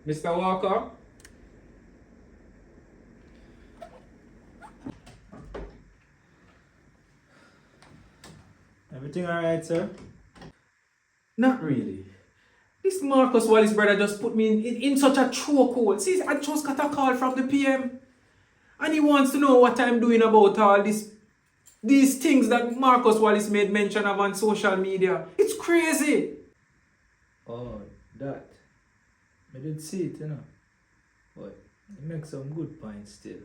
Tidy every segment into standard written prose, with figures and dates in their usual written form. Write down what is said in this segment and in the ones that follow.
Mr. Walker? Everything alright, sir? Not really. This Marcus Wallace brother just put me in such a chokehold. See, I just got a call from the PM. And he wants to know what I'm doing about all these things that Marcus Wallace made mention of on social media. It's crazy. Oh, that. I did see it, But it makes some good points still.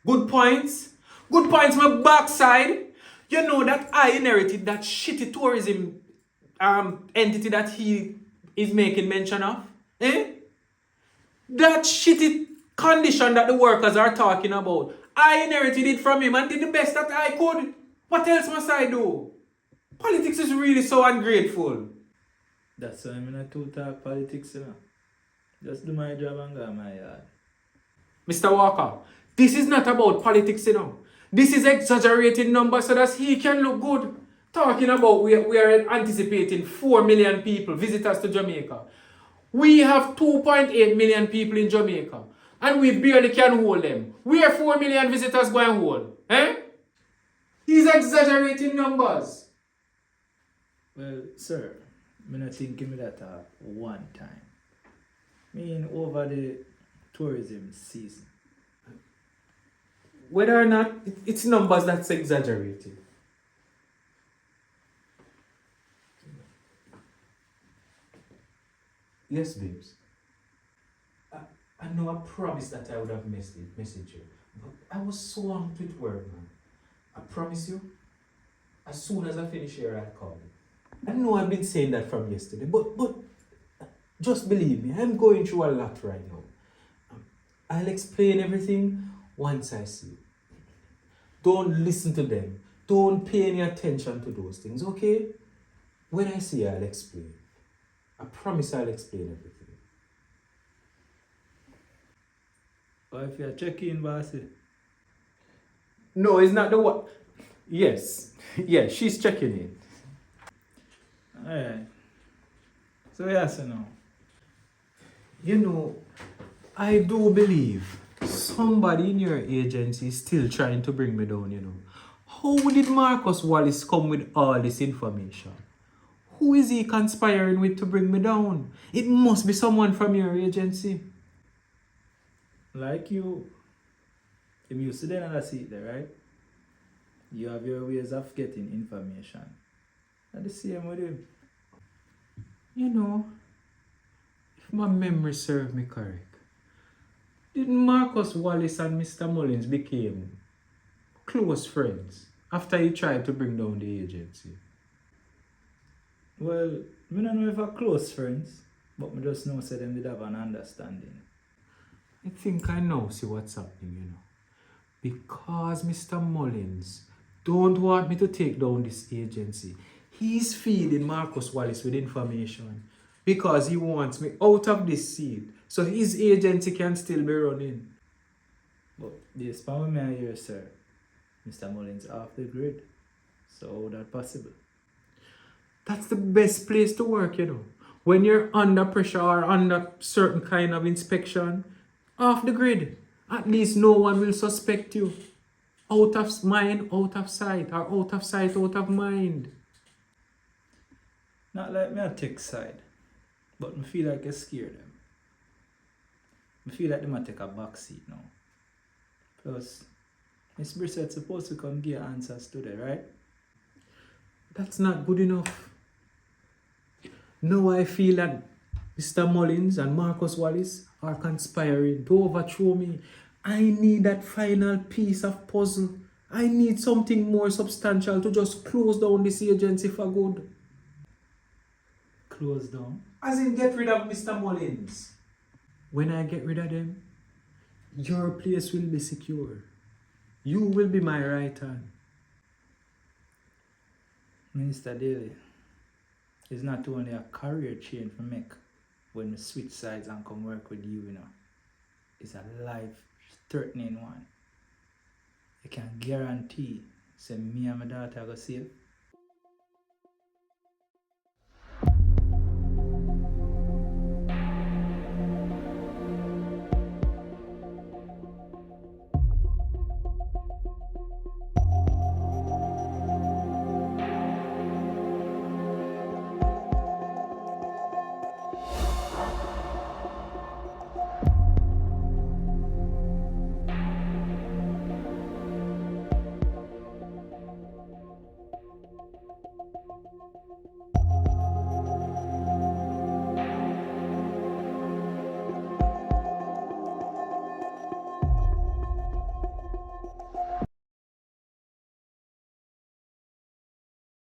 Good points. Good points, my backside. You know that I inherited that shitty tourism entity that he is making mention of. Eh? That shitty condition that the workers are talking about. I inherited it from him and did the best that I could. What else must I do? Politics is really so ungrateful. That's why I'm not too talk politics, Just do my job and go my yard. Mr. Walker, this is not about politics, This is exaggerating numbers so that he can look good. Talking about we are anticipating 4 million people, visitors to Jamaica. We have 2.8 million people in Jamaica. And we barely can hold them. We are 4 million visitors going to hold. Eh? He's exaggerating numbers. Well, sir, I'm not thinking that one time. I mean, over the tourism season. Whether or not it's numbers that's exaggerated. Yes, babes. I know I promised that I would have messaged you. But I was so on with work, man. I promise you, as soon as I finish here, I'll call you. I know I've been saying that from yesterday, but just believe me, I'm going through a lot right now. I'll explain everything once I see it. Don't listen to them. Don't pay any attention to those things, okay? When I see you, I'll explain. I promise I'll explain everything. Or if you're checking, bossy. No, it's not the one. Yes. Yeah, she's checking in. Alright. So yes or no? You know, I do believe somebody in your agency is still trying to bring me down, How did Marcus Wallace come with all this information? Who is he conspiring with to bring me down? It must be someone from your agency. Like you. If you sit in another seat there, right? You have your ways of getting information. And the same with him. If my memory serves me correct, didn't Marcus Wallace and Mr. Mullins became close friends after he tried to bring down the agency? Well, I don't know if we're close friends, but I just know that them did have an understanding. I think I know see what's happening, Because Mr. Mullins don't want me to take down this agency. He's feeding Marcus Wallace with information because he wants me out of this seat so his agency can still be running. But the spam with me here, sir. Mr. Mullins off the grid. So how that possible? That's the best place to work, When you're under pressure or under certain kind of inspection, off the grid. At least no one will suspect you. Out of mind, out of sight, or out of sight, out of mind. Not like me a tech side, but I feel like I scare them. I feel like they might take a back seat now. Plus, Miss Brissett's supposed to come give answers today, right? That's not good enough. Now I feel that Mr. Mullins and Marcus Wallace are conspiring to overthrow me. I need that final piece of puzzle. I need something more substantial to just close down this agency for good. Close down? As in get rid of Mr. Mullins. When I get rid of them, your place will be secure. You will be my right hand. Minister Daly, it's not only a career change for me when we switch sides and come work with you, It's a life-threatening one. I can guarantee, say me and my daughter are going to save.